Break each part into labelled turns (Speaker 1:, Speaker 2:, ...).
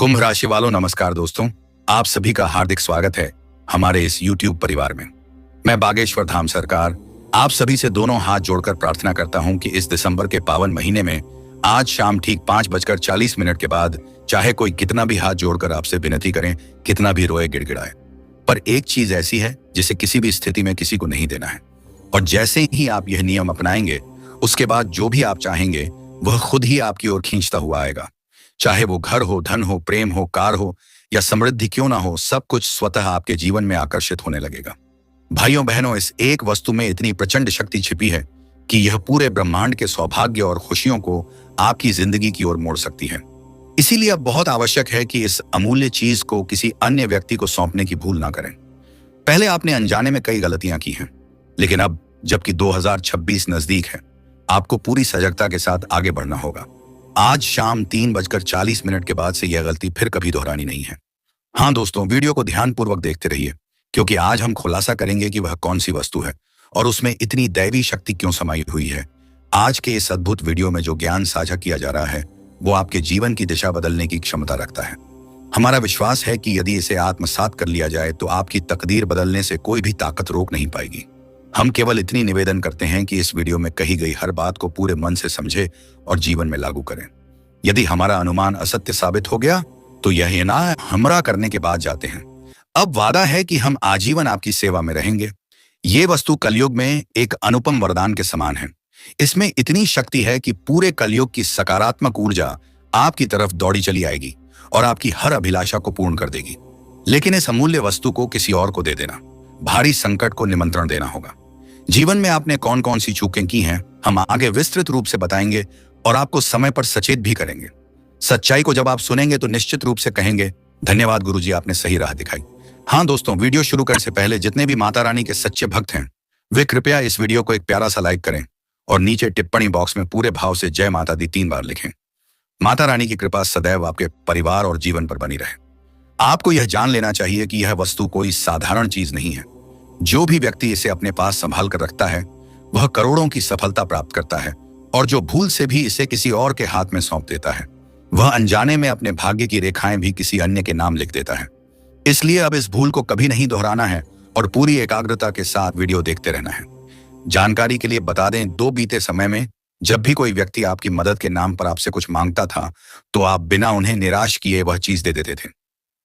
Speaker 1: कुंभ राशि वालों, नमस्कार दोस्तों। आप सभी का हार्दिक स्वागत है हमारे इस YouTube परिवार में। मैं बागेश्वर धाम सरकार आप सभी से दोनों हाथ जोड़कर प्रार्थना करता हूं कि इस दिसंबर के पावन महीने में आज शाम ठीक 5:40 के बाद चाहे कोई कितना भी हाथ जोड़कर आपसे विनती करें, कितना भी रोए गिड़गिड़ाए, पर एक चीज ऐसी है जिसे किसी भी स्थिति में किसी को नहीं देना है। और जैसे ही आप यह नियम अपनाएंगे, उसके बाद जो भी आप चाहेंगे वह खुद ही आपकी ओर खींचता हुआ आएगा। चाहे वो घर हो, धन हो, प्रेम हो, कार हो या समृद्धि क्यों ना हो, सब कुछ स्वतः आपके जीवन में आकर्षित होने लगेगा। भाइयों बहनों, इस एक वस्तु में इतनी प्रचंड शक्ति छिपी है कि यह पूरे ब्रह्मांड के सौभाग्य और खुशियों को आपकी जिंदगी की ओर मोड़ सकती है। इसीलिए अब बहुत आवश्यक है कि इस अमूल्य चीज को किसी अन्य व्यक्ति को सौंपने की भूल ना करें। पहले आपने अनजाने में कई गलतियां की हैं, लेकिन अब जबकि 2026 नजदीक है, आपको पूरी सजगता के साथ आगे बढ़ना होगा। आज शाम 3:40 के बाद से यह गलती फिर कभी दोहरानी नहीं है। हाँ दोस्तों, वीडियो को ध्यानपूर्वक देखते रहिए, क्योंकि आज हम खुलासा करेंगे कि वह कौन सी वस्तु है और उसमें इतनी दैवी शक्ति क्यों समाई हुई है। आज के इस अद्भुत वीडियो में जो ज्ञान साझा किया जा रहा है वो आपके जीवन की दिशा बदलने की क्षमता रखता है। हमारा विश्वास है कि यदि इसे आत्मसात कर लिया जाए तो आपकी तकदीर बदलने से कोई भी ताकत रोक नहीं पाएगी। हम केवल इतनी निवेदन करते हैं कि इस वीडियो में कही गई हर बात को पूरे मन से समझे और जीवन में लागू करें। यदि हमारा अनुमान असत्य साबित हो गया तो यह ना हमरा करने के बाद जाते हैं। अब वादा है कि हम आजीवन आपकी सेवा में रहेंगे। ये वस्तु कलयुग में एक अनुपम वरदान के समान है। इसमें इतनी शक्ति है कि पूरे कलयुग की सकारात्मक ऊर्जा आपकी तरफ दौड़ी चली आएगी और आपकी हर अभिलाषा को पूर्ण कर देगी। लेकिन इस अमूल्य वस्तु को किसी और को दे देना, भारी संकट को निमंत्रण देना होगा। जीवन में आपने कौन कौन सी चूकें की हैं, हम आगे विस्तृत रूप से बताएंगे और आपको समय पर सचेत भी करेंगे। सच्चाई को जब आप सुनेंगे तो निश्चित रूप से कहेंगे, धन्यवाद गुरुजी, आपने सही राह दिखाई। हाँ दोस्तों, वीडियो शुरू करने से पहले जितने भी माता रानी के सच्चे भक्त हैं वे कृपया इस वीडियो को एक प्यारा सा लाइक करें और नीचे टिप्पणी बॉक्स में पूरे भाव से जय माता दी 3 बार लिखें। माता रानी की कृपा सदैव आपके परिवार और जीवन पर बनी रहे। आपको यह जान लेना चाहिए कि यह वस्तु कोई साधारण चीज नहीं है। जो भी व्यक्ति इसे अपने पास संभाल कर रखता है वह करोड़ों की सफलता प्राप्त करता है, और जो भूल से भी इसे किसी और के हाथ में सौंप देता है वह अनजाने में अपने भाग्य की रेखाएं भी किसी अन्य के नाम लिख देता है। इसलिए अब इस भूल को कभी नहीं दोहराना है और पूरी एकाग्रता के साथ वीडियो देखते रहना है। जानकारी के लिए बता दें, 2 बीते समय में जब भी कोई व्यक्ति आपकी मदद के नाम पर आपसे कुछ मांगता था तो आप बिना उन्हें निराश किए वह चीज दे देते थे।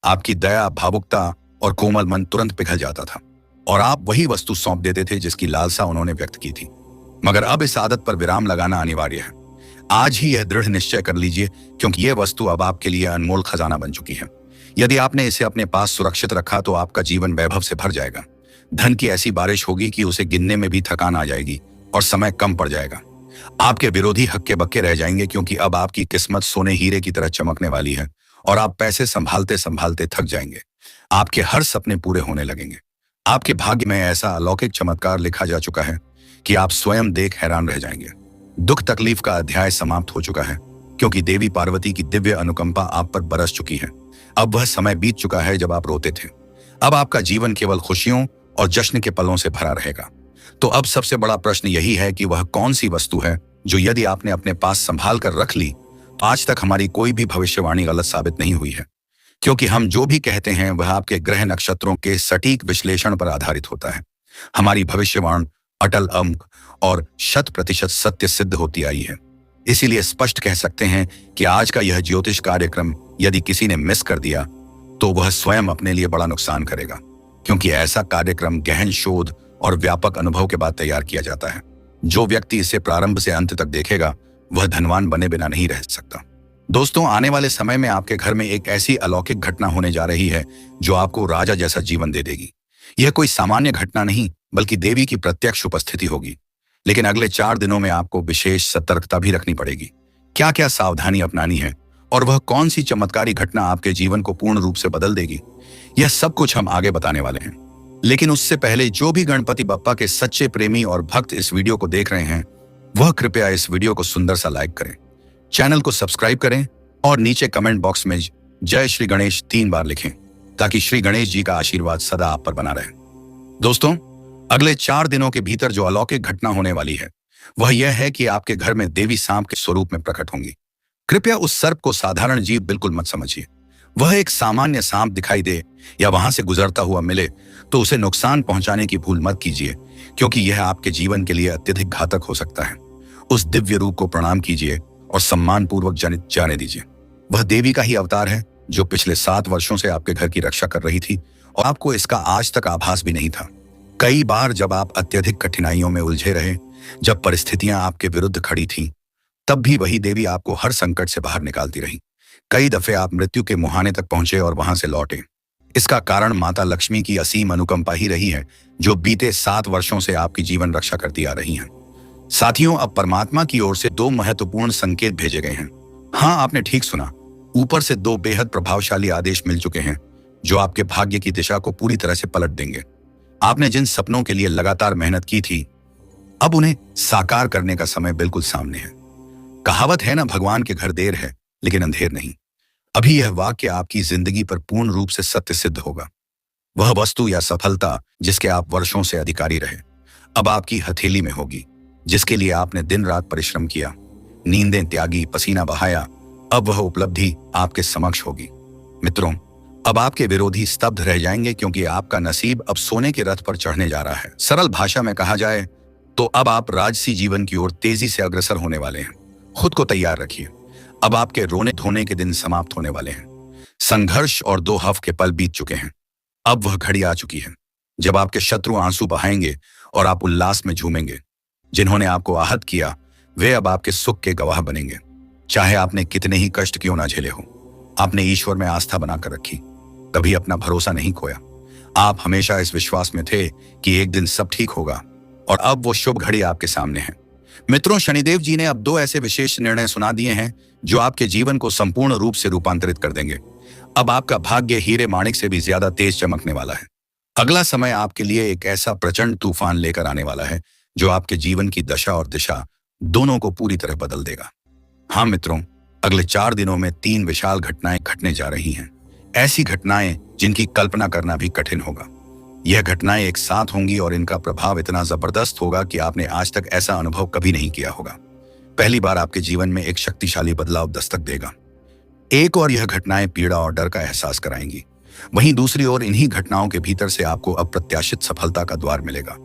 Speaker 1: आपकी दया, भावुकता और कोमल मन तुरंत पिघल जाता था और आप वही वस्तु सौंप देते थे जिसकी लालसा उन्होंने व्यक्त की थी। मगर अब इस आदत पर विराम लगाना अनिवार्य है। आज ही यह दृढ़ निश्चय कर लीजिए, क्योंकि यह वस्तु अब आपके लिए अनमोल खजाना बन चुकी है। यदि आपने इसे अपने पास सुरक्षित रखा तो आपका जीवन वैभव से भर जाएगा। धन की ऐसी बारिश होगी कि उसे गिनने में भी थकान आ जाएगी और समय कम पड़ जाएगा। आपके विरोधी हक्के बक्के रह जाएंगे, क्योंकि अब आपकी किस्मत सोने हीरे की तरह चमकने वाली है और आप पैसे संभालते संभालते थक जाएंगे। आपके हर सपने पूरे होने लगेंगे। आपके भाग्य में ऐसा अलौकिक चमत्कार लिखा जा चुका है कि आप स्वयं देख हैरान रह जाएंगे। दुख तकलीफ का अध्याय समाप्त हो चुका है, क्योंकि देवी पार्वती की दिव्य अनुकंपा आप पर बरस चुकी है। अब वह समय बीत चुका है जब आप रोते थे। अब आपका जीवन केवल खुशियों और जश्न के पलों से भरा रहेगा। तो अब सबसे बड़ा प्रश्न यही है कि वह कौन सी वस्तु है जो यदि आपने अपने पास संभाल कर रख ली, आज तक हमारी कोई भी भविष्यवाणी गलत साबित नहीं हुई है। क्योंकि हम जो भी कहते हैं वह आपके ग्रह नक्षत्रों के सटीक विश्लेषण पर आधारित होता है। हमारी भविष्यवाणी अटल, अंक और 100% सत्य सिद्ध होती आई है। इसीलिए स्पष्ट कह सकते हैं कि आज का यह ज्योतिष कार्यक्रम यदि किसी ने मिस कर दिया तो वह स्वयं अपने लिए बड़ा नुकसान करेगा, क्योंकि ऐसा कार्यक्रम गहन शोध और व्यापक अनुभव के बाद तैयार किया जाता है। जो व्यक्ति इसे प्रारंभ से अंत तक देखेगा वह धनवान बने बिना नहीं रह सकता। दोस्तों, आने वाले समय में आपके घर में एक ऐसी अलौकिक घटना होने जा रही है जो आपको राजा जैसा जीवन दे देगी। यह कोई सामान्य घटना नहीं बल्कि देवी की प्रत्यक्ष उपस्थिति होगी। लेकिन अगले 4 दिनों में आपको विशेष सतर्कता भी रखनी पड़ेगी। क्या क्या सावधानी अपनानी है और वह कौन सी चमत्कारी घटना आपके जीवन को पूर्ण रूप से बदल देगी, यह सब कुछ हम आगे बताने वाले हैं। लेकिन उससे पहले जो भी गणपति बप्पा के सच्चे प्रेमी और भक्त इस वीडियो को देख रहे हैं वह कृपया इस वीडियो को सुंदर सा लाइक करें, चैनल को सब्सक्राइब करें और नीचे कमेंट बॉक्स में जय श्री गणेश 3 बार लिखें, ताकि श्री गणेश जी का आशीर्वाद सदा आप पर बना रहे। दोस्तों, अगले 4 दिनों के भीतर जो अलौकिक घटना होने वाली है वह यह है कि आपके घर में देवी सांप के स्वरूप में प्रकट होंगी। कृपया उस सर्प को साधारण जीव बिल्कुल मत समझिए। वह एक सामान्य सांप दिखाई दे या वहां से गुजरता हुआ मिले तो उसे नुकसान पहुंचाने की भूल मत कीजिए, क्योंकि यह आपके जीवन के लिए अत्यधिक घातक हो सकता है। उस दिव्य रूप को प्रणाम कीजिए और सम्मान पूर्वक जाने दीजिए। वह देवी का ही अवतार है जो पिछले 7 वर्षों से आपके घर की रक्षा कर रही थी और आपको इसका आज तक आभास भी नहीं था। कई बार जब आप अत्यधिक कठिनाइयों में उलझे रहे, जब परिस्थितियां आपके विरुद्ध खड़ी थीं, तब भी वही देवी आपको हर संकट से बाहर निकालती रही। कई दफे आप मृत्यु के मुहाने तक पहुंचे और वहां से लौटे। इसका कारण माता लक्ष्मी की असीम अनुकंपा ही रही है, जो बीते 7 वर्षों से आपकी जीवन रक्षा करती आ रही है। साथियों, अब परमात्मा की ओर से 2 महत्वपूर्ण संकेत भेजे गए हैं। हाँ, आपने ठीक सुना। ऊपर से 2 बेहद प्रभावशाली आदेश मिल चुके हैं जो आपके भाग्य की दिशा को पूरी तरह से पलट देंगे। आपने जिन सपनों के लिए लगातार मेहनत की थी, अब उन्हें साकार करने का समय बिल्कुल सामने है। कहावत है ना, भगवान के घर देर है लेकिन अंधेर नहीं। अभी यह वाक्य आपकी जिंदगी पर पूर्ण रूप से सत्य सिद्ध होगा। वह वस्तु या सफलता जिसके आप वर्षों से अधिकारी रहे, अब आपकी हथेली में होगी। जिसके लिए आपने दिन रात परिश्रम किया, नींदें त्यागी, पसीना बहाया, अब वह उपलब्धि आपके समक्ष होगी। मित्रों, अब आपके विरोधी स्तब्ध रह जाएंगे, क्योंकि आपका नसीब अब सोने के रथ पर चढ़ने जा रहा है। सरल भाषा में कहा जाए तो अब आप राजसी जीवन की ओर तेजी से अग्रसर होने वाले हैं। खुद को तैयार रखिए। अब आपके रोने धोने के दिन समाप्त होने वाले हैं। संघर्ष और 2 हफ के पल बीत चुके हैं। अब वह घड़ी आ चुकी है जब आपके शत्रु आंसू बहाएंगे और आप उल्लास में झूमेंगे। जिन्होंने आपको आहत किया, वे अब आपके सुख के गवाह बनेंगे। चाहे आपने कितने ही कष्ट क्यों ना झेले हो, आपने ईश्वर में आस्था बनाकर रखी, कभी अपना भरोसा नहीं खोया। आप हमेशा इस विश्वास में थे कि एक दिन सब ठीक होगा, और अब वो शुभ घड़ी आपके सामने है। मित्रों, शनिदेव जी ने अब 2 ऐसे विशेष निर्णय सुना दिए हैं जो आपके जीवन को संपूर्ण रूप से रूपांतरित कर देंगे। अब आपका भाग्य हीरे माणिक से भी ज्यादा तेज चमकने वाला है। अगला समय आपके लिए एक ऐसा प्रचंड तूफान लेकर आने वाला है जो आपके जीवन की दशा और दिशा दोनों को पूरी तरह बदल देगा। हाँ मित्रों, अगले 4 दिनों में 3 विशाल घटनाएं घटने जा रही हैं। ऐसी घटनाएं जिनकी कल्पना करना भी कठिन होगा। यह घटनाएं एक साथ होंगी और इनका प्रभाव इतना जबरदस्त होगा कि आपने आज तक ऐसा अनुभव कभी नहीं किया होगा। पहली बार आपके जीवन में एक शक्तिशाली बदलाव दस्तक देगा। एक और यह घटनाएं पीड़ा और डर का एहसास कराएंगी, वहीं दूसरी ओर इन्हीं घटनाओं के भीतर से आपको अप्रत्याशित सफलता का द्वार मिलेगा।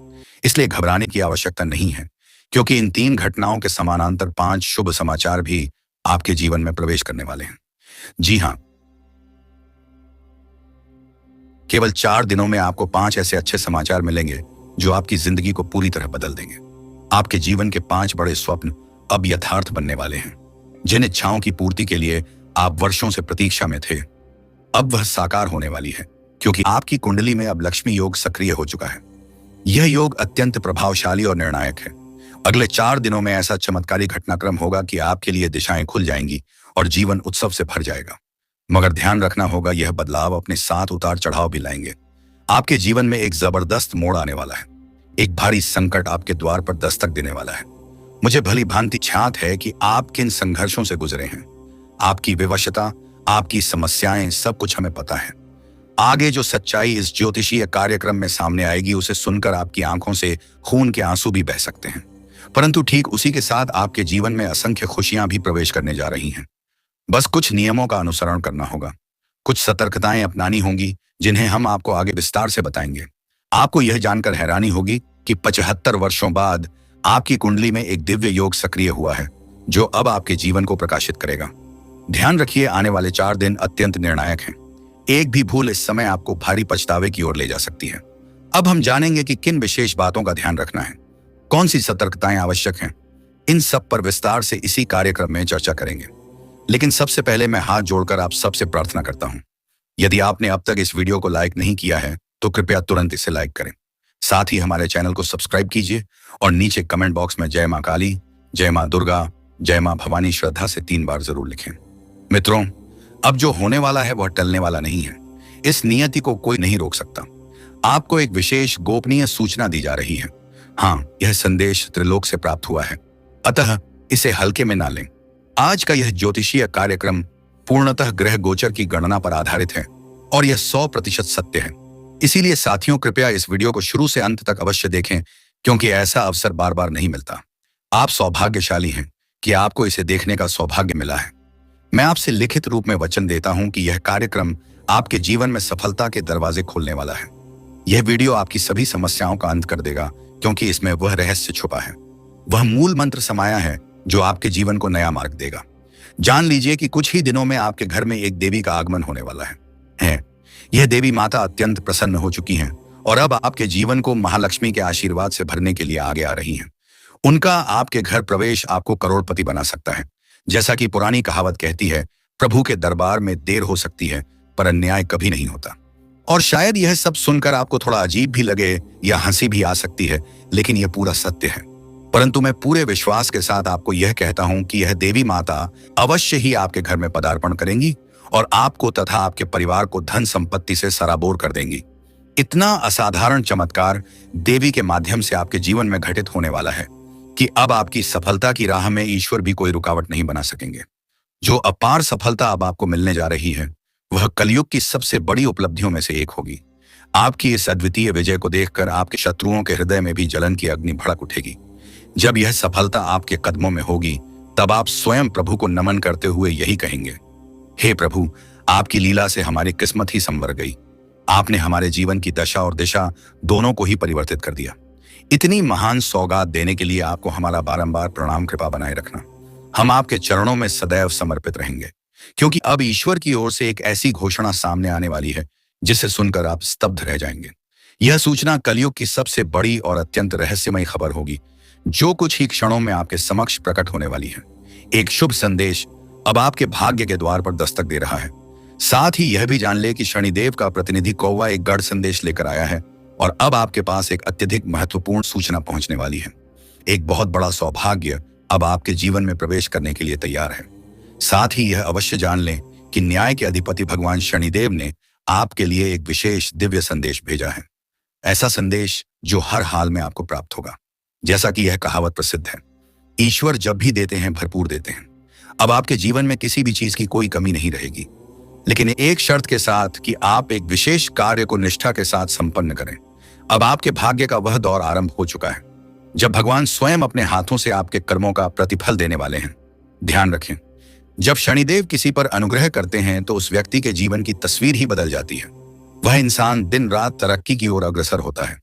Speaker 1: इसलिए घबराने की आवश्यकता नहीं है, क्योंकि इन 3 घटनाओं के समानांतर 5 शुभ समाचार भी आपके जीवन में प्रवेश करने वाले हैं। जी हाँ, केवल 4 दिनों में आपको 5 ऐसे अच्छे समाचार मिलेंगे जो आपकी जिंदगी को पूरी तरह बदल देंगे। आपके जीवन के 5 बड़े स्वप्न अब यथार्थ बनने वाले हैं। जिन इच्छाओं की पूर्ति के लिए आप वर्षों से प्रतीक्षा में थे, अब वह साकार होने वाली है, क्योंकि आपकी कुंडली में अब लक्ष्मी योग सक्रिय हो चुका है। यह योग अत्यंत प्रभावशाली और निर्णायक है। अगले 4 दिनों में ऐसा चमत्कारी घटनाक्रम होगा कि आपके लिए दिशाएं खुल जाएंगी और जीवन उत्सव से भर जाएगा। मगर ध्यान रखना होगा, यह बदलाव अपने साथ उतार चढ़ाव भी लाएंगे। आपके जीवन में एक जबरदस्त मोड़ आने वाला है। एक भारी संकट आपके द्वार पर दस्तक देने वाला है। मुझे भली भांति ख्यात है कि आप किन संघर्षों से गुजरे हैं। आपकी विवशता, आपकी समस्याएं, सब कुछ हमें पता है। आगे जो सच्चाई इस ज्योतिषीय कार्यक्रम में सामने आएगी, उसे सुनकर आपकी आंखों से खून के आंसू भी बह सकते हैं। परंतु ठीक उसी के साथ आपके जीवन में असंख्य खुशियां भी प्रवेश करने जा रही हैं। बस कुछ नियमों का अनुसरण करना होगा, कुछ सतर्कताएं अपनानी होंगी, जिन्हें हम आपको आगे विस्तार से बताएंगे। आपको यह जानकर हैरानी होगी कि 75 वर्षों बाद आपकी कुंडली में एक दिव्य योग सक्रिय हुआ है, जो अब आपके जीवन को प्रकाशित करेगा। ध्यान रखिए, आने वाले 4 दिन अत्यंत निर्णायक हैं। एक भी भूल इस समय आपको भारी पछतावे की ओर ले जा सकती है। अब हम जानेंगे कि किन विशेष बातों का ध्यान रखना है, कौन सी सतर्कताएं आवश्यक हैं। इन सब पर विस्तार से इसी कार्यक्रम में चर्चा करेंगे। लेकिन सबसे पहले मैं हाथ जोड़कर आप सबसे प्रार्थना करता हूं, यदि आपने अब तक इस वीडियो को लाइक नहीं किया है तो कृपया तुरंत इसे लाइक करें। साथ ही हमारे चैनल को सब्सक्राइब कीजिए और नीचे कमेंट बॉक्स में जय मां काली, जय मां दुर्गा, जय मां भवानी श्रद्धा से 3 बार जरूर लिखें। मित्रों, अब जो होने वाला है वह टलने वाला नहीं है। इस नियति को कोई नहीं रोक सकता। आपको एक विशेष गोपनीय सूचना दी जा रही है। हाँ, यह संदेश त्रिलोक से प्राप्त हुआ है, अतः इसे हल्के में ना लें। आज का यह ज्योतिषीय कार्यक्रम पूर्णतः ग्रह गोचर की गणना पर आधारित है और यह 100% सत्य है। इसीलिए साथियों, कृपया इस वीडियो को शुरू से अंत तक अवश्य देखें, क्योंकि ऐसा अवसर बार बार नहीं मिलता। आप सौभाग्यशाली हैं कि आपको इसे देखने का सौभाग्य मिला है। मैं आपसे लिखित रूप में वचन देता हूं कि यह कार्यक्रम आपके जीवन में सफलता के दरवाजे खोलने वाला है। यह वीडियो आपकी सभी समस्याओं का अंत कर देगा, क्योंकि इसमें वह रहस्य छुपा है, वह मूल मंत्र समाया है जो आपके जीवन को नया मार्ग देगा। जान लीजिए कि कुछ ही दिनों में आपके घर में एक देवी का आगमन होने वाला है। यह देवी माता अत्यंत प्रसन्न हो चुकी हैं और अब आपके जीवन को महालक्ष्मी के आशीर्वाद से भरने के लिए आगे आ रही हैं। उनका आपके घर प्रवेश आपको करोड़पति बना सकता है। जैसा कि पुरानी कहावत कहती है, प्रभु के दरबार में देर हो सकती है पर अन्याय कभी नहीं होता। और शायद यह सब सुनकर आपको थोड़ा अजीब भी लगे या हंसी भी आ सकती है, लेकिन यह पूरा सत्य है। परंतु मैं पूरे विश्वास के साथ आपको यह कहता हूं कि यह देवी माता अवश्य ही आपके घर में पदार्पण करेंगी और आपको तथा आपके परिवार को धन संपत्ति से सराबोर कर देंगी। इतना असाधारण चमत्कार देवी के माध्यम से आपके जीवन में घटित होने वाला है कि अब आपकी सफलता की राह में ईश्वर भी कोई रुकावट नहीं बना सकेंगे। जो अपार सफलता अब आपको मिलने जा रही है, वह कलयुग की सबसे बड़ी उपलब्धियों में से एक होगी। आपकी इस अद्वितीय विजय को देखकर आपके शत्रुओं के हृदय में भी जलन की अग्नि भड़क उठेगी। जब यह सफलता आपके कदमों में होगी, तब आप स्वयं प्रभु को नमन करते हुए यही कहेंगे, हे प्रभु, आपकी लीला से हमारी किस्मत ही संवर गई। आपने हमारे जीवन की दशा और दिशा दोनों को ही परिवर्तित कर दिया। इतनी महान सौगात देने के लिए आपको हमारा बारंबार प्रणाम, कृपा बनाए रखना। हम आपके चरणों में सदैव समर्पित रहेंगे, क्योंकि अब ईश्वर की ओर से एक ऐसी घोषणा सामने आने वाली है जिसे सुनकर आप स्तब्ध रह जाएंगे। यह सूचना कलयुग की सबसे बड़ी और अत्यंत रहस्यमयी खबर होगी, जो कुछ ही क्षणों में आपके समक्ष प्रकट होने वाली है। एक शुभ संदेश अब आपके भाग्य के द्वार पर दस्तक दे रहा है। साथ ही यह भी जान ले कि शनिदेव का प्रतिनिधि कौवा एक गढ़ संदेश लेकर आया है और अब आपके पास एक अत्यधिक महत्वपूर्ण सूचना पहुंचने वाली है। एक बहुत बड़ा सौभाग्य अब आपके जीवन में प्रवेश करने के लिए तैयार है। साथ ही यह अवश्य जान लें कि न्याय के अधिपति भगवान शनिदेव ने आपके लिए एक विशेष दिव्य संदेश भेजा है। ऐसा संदेश जो हर हाल में आपको प्राप्त होगा। जैसा कि यह कहावत प्रसिद्ध है, ईश्वर जब भी देते हैं भरपूर देते हैं। अब आपके जीवन में किसी भी चीज की कोई कमी नहीं रहेगी, लेकिन एक शर्त के साथ कि आप एक विशेष कार्य को निष्ठा के साथ संपन्न करें। अब आपके भाग्य का वह दौर आरंभ हो चुका है जब भगवान स्वयं अपने हाथों से आपके कर्मों का प्रतिफल देने वाले हैं। ध्यान रखें, जब शनिदेव किसी पर अनुग्रह करते हैं तो उस व्यक्ति के जीवन की तस्वीर ही बदल जाती है। वह इंसान दिन रात तरक्की की ओर अग्रसर होता है।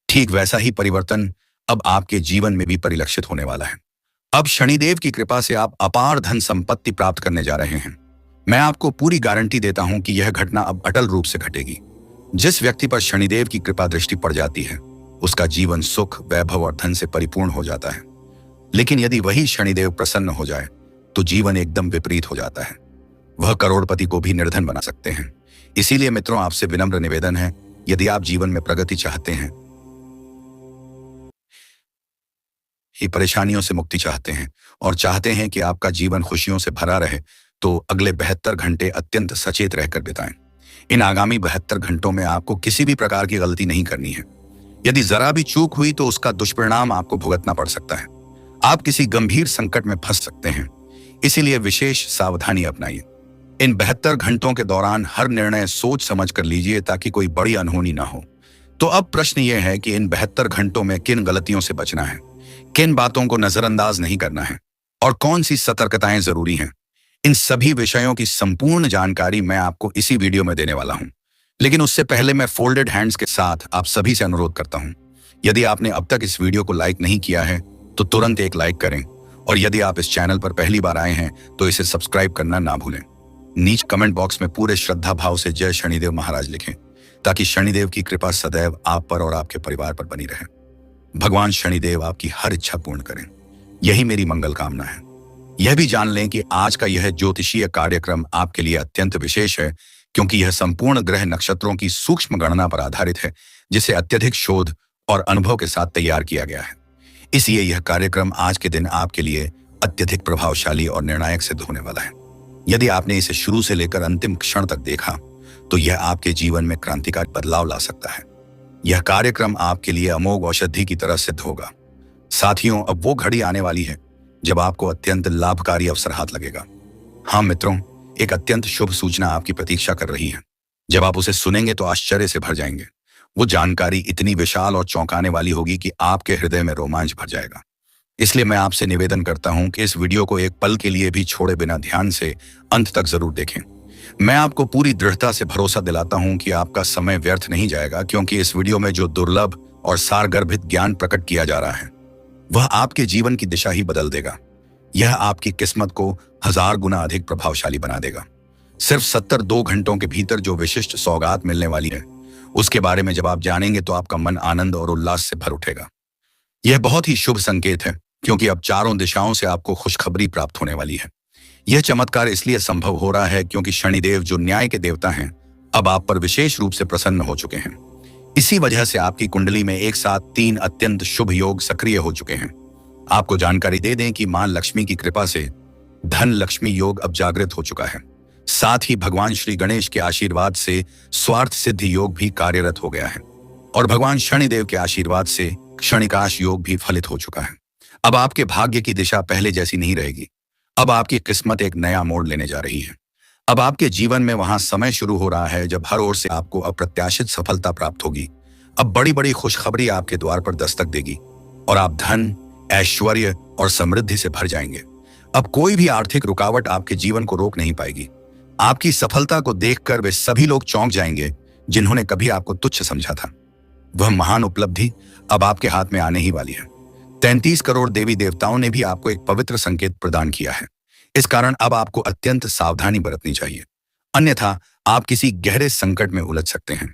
Speaker 1: ठीक वैसा ही परिवर्तन अब आपके जीवन में भी परिलक्षित होने वाला है। अब शनिदेव की कृपा से आप अपार धन संपत्ति प्राप्त करने जा रहे हैं। मैं आपको पूरी गारंटी देता हूं कि यह घटना अब अटल रूप से घटेगी। जिस व्यक्ति पर शनिदेव की कृपा दृष्टि पड़ जाती है, उसका जीवन सुख, वैभव और धन से परिपूर्ण हो जाता है। लेकिन यदि वही शनिदेव प्रसन्न हो जाए तो जीवन एकदम विपरीत हो जाता है। वह करोड़पति को भी निर्धन बना सकते हैं। इसीलिए मित्रों, आपसे विनम्र निवेदन है, यदि आप जीवन में प्रगति चाहते हैं, ये परेशानियों से मुक्ति चाहते हैं और चाहते हैं कि आपका जीवन खुशियों से भरा रहे, तो अगले 72 घंटे अत्यंत सचेत रहकर बिताएं। इन आगामी 72 घंटों में आपको किसी भी प्रकार की गलती नहीं करनी है। यदि जरा भी चूक हुई तो उसका दुष्परिणाम आपको भुगतना पड़ सकता है। आप किसी गंभीर संकट में फंस सकते हैं। इसीलिए विशेष सावधानी अपनाइए। इन 72 घंटों के दौरान हर निर्णय सोच समझ कर लीजिए ताकि कोई बड़ी अनहोनी ना हो। तो अब प्रश्न यह है कि इन 72 घंटों में किन गलतियों से बचना है, किन बातों को नजरअंदाज नहीं करना है और कौन सी सतर्कताएं जरूरी हैं। इन सभी विषयों की संपूर्ण जानकारी मैं आपको इसी वीडियो में देने वाला हूं। लेकिन उससे पहले मैं फोल्डेड हैंड्स के साथ आप सभी से अनुरोध करता हूं, यदि आपने अब तक इस वीडियो को लाइक नहीं किया है तो तुरंत एक लाइक करें, और यदि आप इस चैनल पर पहली बार आए हैं तो इसे सब्सक्राइब करना ना भूलें। नीचे कमेंट बॉक्स में पूरे श्रद्धा भाव से जय शनिदेव महाराज लिखें, ताकि शनिदेव की कृपा सदैव आप पर और आपके परिवार पर बनी रहे। भगवान शनिदेव आपकी हर इच्छा पूर्ण करें, यही मेरी मंगल कामना है। यह भी जान लें कि आज का यह ज्योतिषीय कार्यक्रम आपके लिए अत्यंत विशेष है, क्योंकि यह संपूर्ण ग्रह नक्षत्रों की सूक्ष्म गणना पर आधारित है, जिसे अत्यधिक शोध और अनुभव के साथ तैयार किया गया है। इसलिए यह कार्यक्रम आज के दिन आपके लिए अत्यधिक प्रभावशाली और निर्णायक सिद्ध होने वाला है। यदि आपने इसे शुरू से लेकर अंतिम क्षण तक देखा तो यह आपके जीवन में क्रांतिकारी बदलाव ला सकता है। यह कार्यक्रम आपके लिए अमोघ औषधि की तरह सिद्ध होगा। साथियों, अब वो घड़ी आने वाली है जब आपको अत्यंत लाभकारी अवसर हाथ लगेगा। हाँ मित्रों, एक अत्यंत शुभ सूचना आपकी प्रतीक्षा कर रही है। जब आप उसे सुनेंगे तो आश्चर्य से भर जाएंगे। वो जानकारी इतनी विशाल और चौंकाने वाली होगी कि आपके हृदय में रोमांच भर जाएगा। इसलिए मैं आपसे निवेदन करता हूं कि इस वीडियो को एक पल के लिए भी छोड़े बिना ध्यान से अंत तक जरूर देखें। मैं आपको पूरी दृढ़ता से भरोसा दिलाता हूं कि आपका समय व्यर्थ नहीं जाएगा, क्योंकि इस वीडियो में जो दुर्लभ और सारगर्भित ज्ञान प्रकट किया जा रहा है वह आपके जीवन की दिशा ही बदल देगा। यह आपकी किस्मत को 1000 गुना अधिक प्रभावशाली बना देगा। सिर्फ 72 घंटों के भीतर जो विशिष्ट सौगात मिलने वाली है उसके बारे में जब आप जानेंगे तो आपका मन आनंद और उल्लास से भर उठेगा। यह बहुत ही शुभ संकेत है, क्योंकि अब चारों दिशाओं से आपको खुशखबरी प्राप्त होने वाली है। यह चमत्कार इसलिए संभव हो रहा है क्योंकि शनिदेव, जो न्याय के देवता हैं, अब आप पर विशेष रूप से प्रसन्न हो चुके हैं। इसी वजह से आपकी कुंडली में एक साथ 3 अत्यंत शुभ योग सक्रिय हो चुके हैं। आपको जानकारी दे दें कि मां लक्ष्मी की कृपा से धन लक्ष्मी योग अब जागृत हो चुका है। साथ ही भगवान श्री गणेश के आशीर्वाद से स्वार्थ सिद्धि योग भी कार्यरत हो गया है और भगवान शनिदेव के आशीर्वाद से क्षणिकाश योग भी फलित हो चुका है। अब आपके भाग्य की दिशा पहले जैसी नहीं रहेगी। अब आपकी किस्मत एक नया मोड़ लेने जा रही है। अब आपके जीवन में वहां समय शुरू हो रहा है जब हर ओर से आपको अप्रत्याशित सफलता प्राप्त होगी। अब बड़ी बड़ी खुशखबरी आपके द्वार पर दस्तक देगी और आप धन, ऐश्वर्य और समृद्धि से भर जाएंगे। अब कोई भी आर्थिक रुकावट आपके जीवन को रोक नहीं पाएगी। आपकी सफलता को देखकर वे सभी लोग चौंक जाएंगे जिन्होंने कभी आपको तुच्छ समझा था। वह महान उपलब्धि अब आपके हाथ में आने ही वाली है। 33 करोड़ देवी देवताओं ने भी आपको एक पवित्र संकेत प्रदान किया है। इस कारण अब आपको अत्यंत सावधानी बरतनी चाहिए, अन्यथा आप किसी गहरे संकट में उलझ सकते हैं।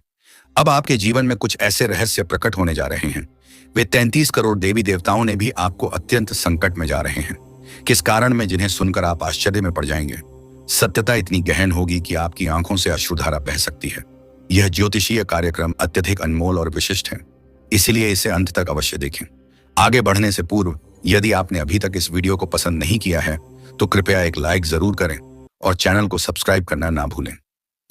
Speaker 1: अब आपके जीवन में कुछ ऐसे रहस्य प्रकट होने जा रहे हैं। वे 33 करोड़ देवी देवताओं ने भी आपको अत्यंत संकट में जा रहे हैं। किस कारण में, जिन्हें सुनकर आप आश्चर्य में पड़ जाएंगे। सत्यता इतनी गहन होगी कि आपकी आंखों से अश्रुधारा बह सकती है। यह ज्योतिषीय कार्यक्रम अत्यधिक अनमोल और विशिष्ट है, इसलिए इसे अंत तक अवश्य देखें। आगे बढ़ने से पूर्व यदि आपने अभी तक इस वीडियो को पसंद नहीं किया है तो कृपया एक लाइक जरूर करें और चैनल को सब्सक्राइब करना ना भूलें।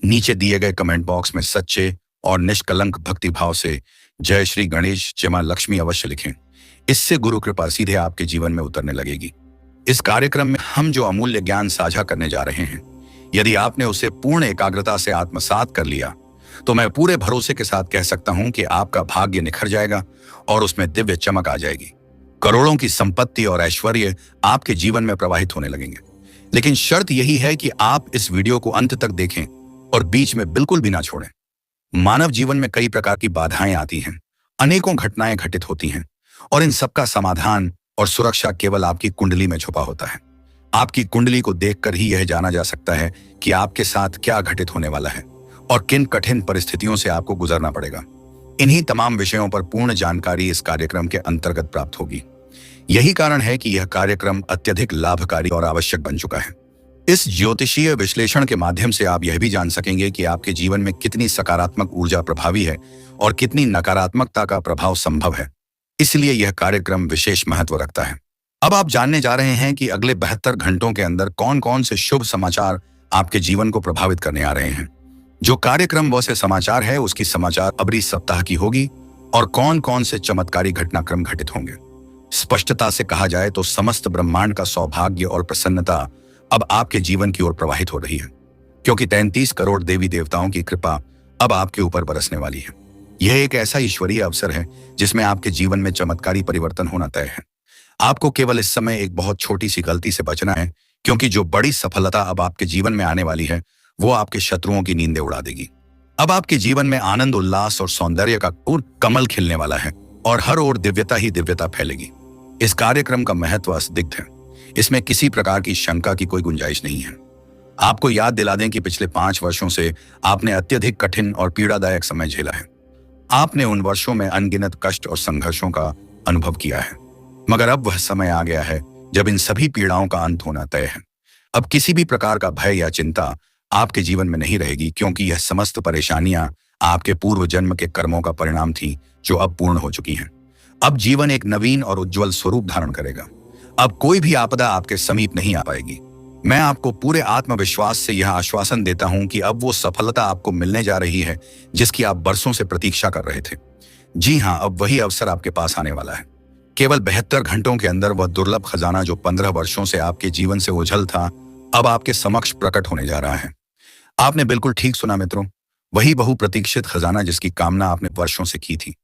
Speaker 1: नीचे दिए गए कमेंट बॉक्स में सच्चे और निष्कलंक भक्तिभाव से जय श्री गणेश, जय मां लक्ष्मी अवश्य लिखें। इससे गुरु कृपा सीधे आपके जीवन में उतरने लगेगी। इस कार्यक्रम में हम जो अमूल्य ज्ञान साझा करने जा रहे हैं, यदि आपने उसे पूर्ण एकाग्रता से आत्मसात कर लिया तो मैं पूरे भरोसे के साथ कह सकता हूं कि आपका भाग्य निखर जाएगा और उसमें दिव्य चमक आ जाएगी। करोड़ों की संपत्ति और ऐश्वर्य आपके जीवन में प्रवाहित होने लगेंगे। लेकिन शर्त यही है कि आप इस वीडियो को अंत तक देखें और बीच में बिल्कुल भी ना छोड़ें। मानव जीवन में कई प्रकार की बाधाएं आती हैं, अनेकों घटनाएं घटित होती हैं और इन सबका समाधान और सुरक्षा केवल आपकी कुंडली में छुपा होता है। आपकी कुंडली को देखकर ही यह जाना जा सकता है कि आपके साथ क्या घटित होने वाला है और किन कठिन परिस्थितियों से आपको गुजरना पड़ेगा। इन्हीं तमाम विषयों पर पूर्ण जानकारी इस कार्यक्रम के अंतर्गत प्राप्त होगी। यही कारण है कि यह कार्यक्रम अत्यधिक लाभकारी और आवश्यक बन चुका है। इस ज्योतिषीय विश्लेषण के माध्यम से आप यह भी जान सकेंगे कि आपके जीवन में कितनी सकारात्मक ऊर्जा प्रभावी है और कितनी नकारात्मकता का प्रभाव संभव है। इसलिए यह कार्यक्रम विशेष महत्व रखता है। अब आप जानने जा रहे हैं कि अगले 72 घंटों के अंदर कौन कौन से शुभ समाचार आपके जीवन को प्रभावित करने आ रहे हैं। जो कार्यक्रम व से समाचार है उसकी समाचार अबरी सप्ताह की होगी और कौन कौन से चमत्कारी घटनाक्रम घटित होंगे। स्पष्टता से कहा जाए तो समस्त ब्रह्मांड का सौभाग्य और प्रसन्नता अब आपके जीवन की ओर प्रवाहित हो रही है, क्योंकि 33 करोड़ देवी देवताओं की कृपा अब आपके ऊपर बरसने वाली है। यह एक ऐसा ईश्वरीय अवसर है जिसमें आपके जीवन में चमत्कारी परिवर्तन होना तय है। आपको केवल इस समय एक बहुत छोटी सी गलती से बचना है, क्योंकि जो बड़ी सफलता अब आपके जीवन में आने वाली है वो आपके शत्रुओं की नींदें उड़ा देगी। अब आपके जीवन में आनंद, उल्लास और सौंदर्य का कमल खिलने वाला है और हर ओर दिव्यता ही दिव्यता फैलेगी। इस कार्यक्रम का महत्व असदिग्ध है। इसमें किसी प्रकार की शंका की कोई गुंजाइश नहीं है। आपको याद दिला दें कि पिछले 5 वर्षों से आपने अत्यधिक कठिन और पीड़ादायक समय झेला है। आपने उन वर्षों में अनगिनत कष्ट और संघर्षों का अनुभव किया है, मगर अब वह समय आ गया है जब इन सभी पीड़ाओं का अंत होना तय है। अब किसी भी प्रकार का भय या चिंता आपके जीवन में नहीं रहेगी, क्योंकि यह समस्त परेशानियां आपके पूर्व जन्म के कर्मों का परिणाम थी जो अब पूर्ण हो चुकी हैं। अब जीवन एक नवीन और उज्जवल स्वरूप धारण करेगा। अब कोई भी आपदा आपके समीप नहीं आ पाएगी। मैं आपको पूरे आत्मविश्वास से यह आश्वासन देता हूं कि अब वो सफलता आपको मिलने जा रही है जिसकी आप बरसों से प्रतीक्षा कर रहे थे। जी हां, अब वही अवसर आपके पास आने वाला है। केवल 72 घंटों के अंदर वह दुर्लभ खजाना जो 15 वर्षों से आपके जीवन से ओझल था, अब आपके समक्ष प्रकट होने जा रहा है। आपने बिल्कुल ठीक सुना मित्रों, वही बहुप्रतीक्षित खजाना जिसकी कामना आपने वर्षों से की थी।